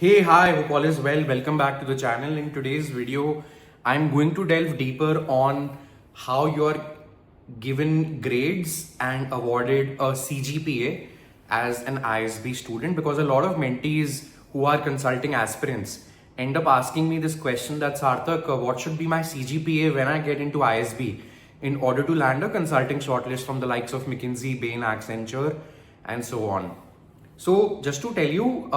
Hey, hi, hope all is well. Welcome back to the channel. In today's video, I'm going to delve deeper on how you're given grades and awarded a CGPA as an ISB student, because a lot of mentees who are consulting aspirants end up asking me this question that Sarthak, what should be my CGPA when I get into ISB in order to land a consulting shortlist from the likes of McKinsey, Bain, Accenture, and so on. So just to tell you,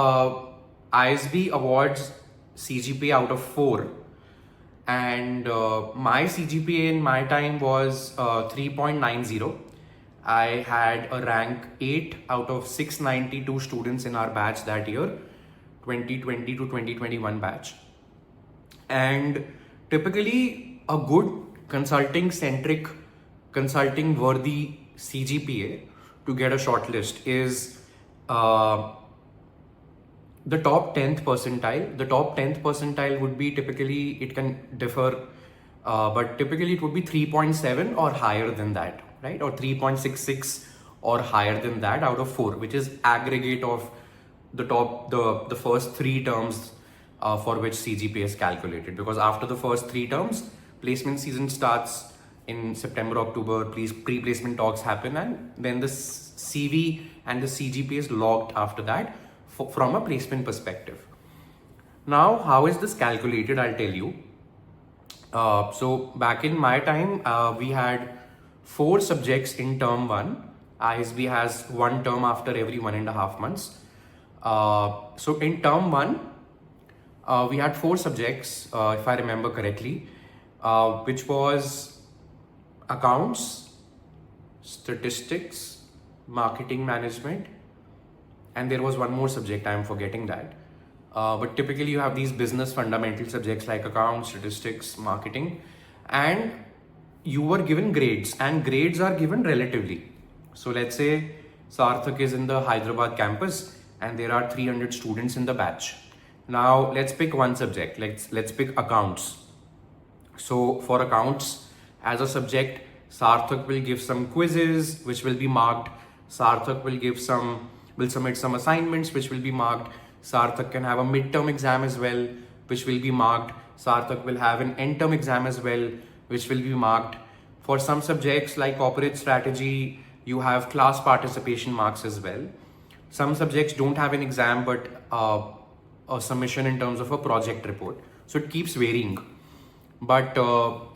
ISB awards CGPA out of 4, and my CGPA in my time was 3.90. I had a rank 8 out of 692 students in our batch that year, 2020 to 2021 batch. And typically a good consulting centric, consulting worthy CGPA to get a shortlist is the top 10th percentile. The top 10th percentile would be typically, it can differ, but typically it would be 3.7 or higher than that, right? Or 3.66 or higher than that out of 4, which is aggregate of the top, the first 3 terms for which CGPA is calculated. Because after the first 3 terms, placement season starts in September, October, pre-placement talks happen, and then the CV and the CGPA is logged after that from a placement perspective. Now, how is this calculated? I'll tell you. So back in my time, we had 4 subjects in term 1. ISB has 1 term after every 1.5 months. So in term 1, we had 4 subjects, if I remember correctly, which was accounts, statistics, marketing management, and there was one more subject, I am forgetting that. But typically you have these business fundamental subjects like accounts, statistics, marketing, and you were given grades, and grades are given relatively. So let's say Sarthak is in the Hyderabad campus and there are 300 students in the batch. Now let's pick one subject. Let's pick accounts. So for accounts as a subject, Sarthak will give some quizzes which will be marked. Sarthak will submit some assignments which will be marked. Sarthak can have a midterm exam as well, which will be marked. Sarthak will have an end term exam as well, which will be marked. For some subjects like corporate strategy, you have class participation marks as well. Some subjects don't have an exam but a submission in terms of a project report. So it keeps varying. But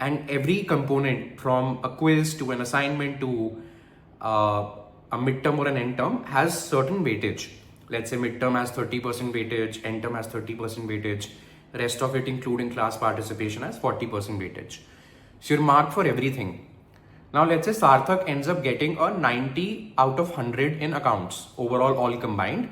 and every component from a quiz to an assignment to a midterm or an end term has certain weightage. Let's say midterm has 30% weightage, end term has 30% weightage, rest of it including class participation has 40% weightage. So you're marked for everything. Now let's say Sarthak ends up getting a 90 out of 100 in accounts, overall all combined,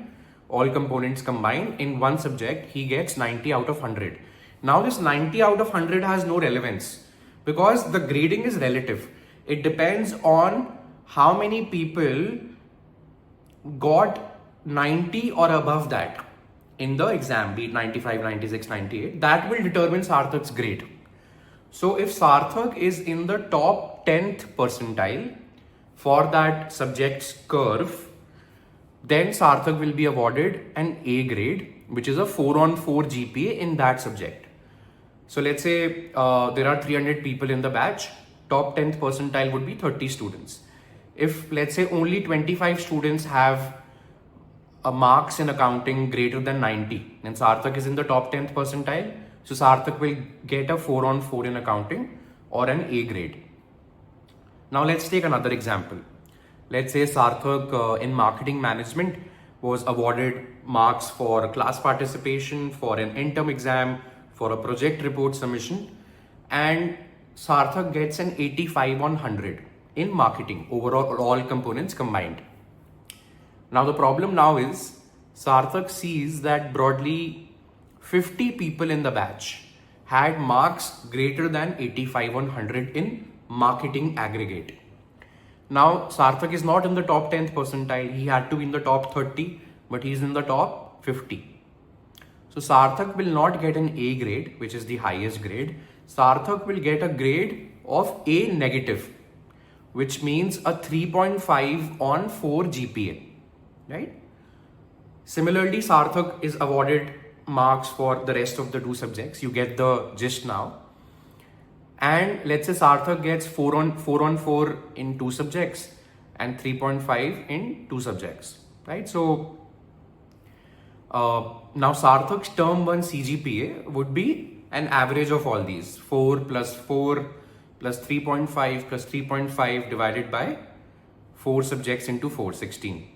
all components combined in one subject, he gets 90 out of 100. Now this 90 out of 100 has no relevance because the grading is relative. It depends on how many people got 90 or above that in the exam, be it 95, 96, 98. That will determine Sarthak's grade. So if Sarthak is in the top 10th percentile for that subject's curve, then Sarthak will be awarded an A grade, which is a 4-on-4 GPA in that subject. So let's say there are 300 people in the batch, top 10th percentile would be 30 students. If let's say only 25 students have marks in accounting greater than 90, and Sarthak is in the top 10th percentile, so Sarthak will get a 4-on-4 in accounting or an A grade. Now let's take another example. Let's say Sarthak in marketing management was awarded marks for class participation, for an end term exam, for a project report submission, and Sarthak gets an 85 on 100 in marketing, overall all components combined. Now the problem now is Sarthak sees that broadly 50 people in the batch had marks greater than 85 on 100 in marketing aggregate. Now Sarthak is not in the top 10th percentile, he had to be in the top 30, but he's in the top 50. So Sarthak will not get an A grade, which is the highest grade. Sarthak will get a grade of A negative, which means a 3.5 on 4 GPA, right? Similarly, Sarthak is awarded marks for the rest of the 2 subjects. You get the gist now. And let's say Sarthak gets 4 on 4 in 2 subjects and 3.5 in 2 subjects, right? So now Sarthak's term 1 CGPA would be an average of all these 4 plus 3.5 plus 3.5 divided by 4 subjects into 4, 16,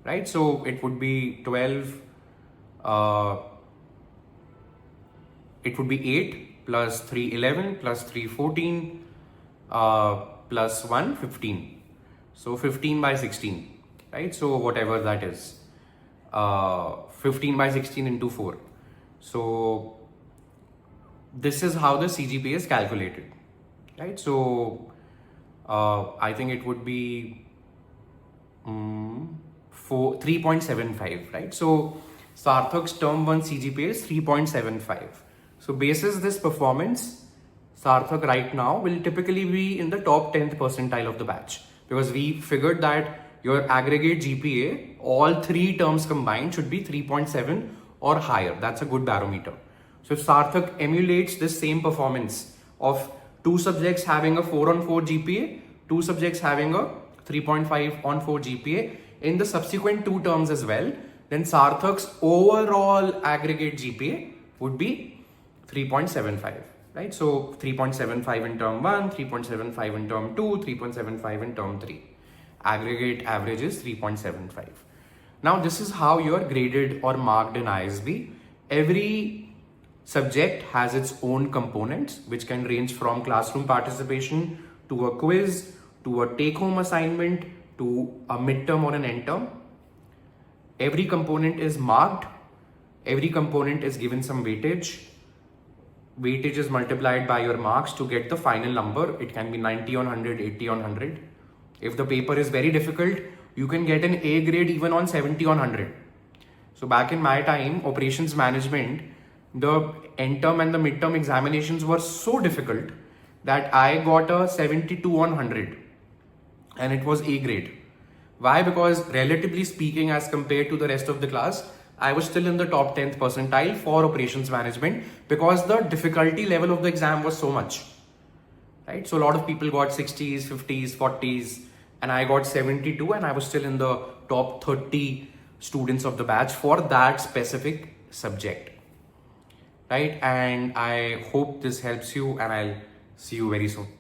right? So it would be 12, it would be 8 plus 3, 11 plus 3, 14 plus 1, 15. So 15 by 16, right? So whatever that is, 15 by 16 into 4. So this is how the CGPA is calculated, right? So I think it would be 3.75, right? So Sarthak's term 1 CGPA is 3.75. So basis this performance, Sarthak right now will typically be in the top 10th percentile of the batch, because we figured that your aggregate GPA, all 3 terms combined, should be 3.7 or higher. That's a good barometer. So if Sarthak emulates this same performance of 2 subjects having a 4 on 4 GPA, 2 subjects having a 3.5 on 4 GPA in the subsequent 2 terms as well, then Sarthak's overall aggregate GPA would be 3.75, right? So 3.75 in term 1, 3.75 in term 2, 3.75 in term 3. Aggregate average is 3.75. Now this is how you are graded or marked in ISB. Every subject has its own components, which can range from classroom participation to a quiz, to a take-home assignment, to a midterm or an end term. Every component is marked. Every component is given some weightage. Weightage is multiplied by your marks to get the final number. It can be 90 on 100, 80 on 100. If the paper is very difficult, you can get an A grade even on 70 on 100. So back in my time, operations management, the end term and the midterm examinations were so difficult that I got a 72 on 100 and it was A grade. Why? Because relatively speaking, as compared to the rest of the class, I was still in the top 10th percentile for operations management, because the difficulty level of the exam was so much, right? So a lot of people got 60s, 50s, 40s, and I got 72, and I was still in the top 30 students of the batch for that specific subject, right? And I hope this helps you, and I'll see you very soon.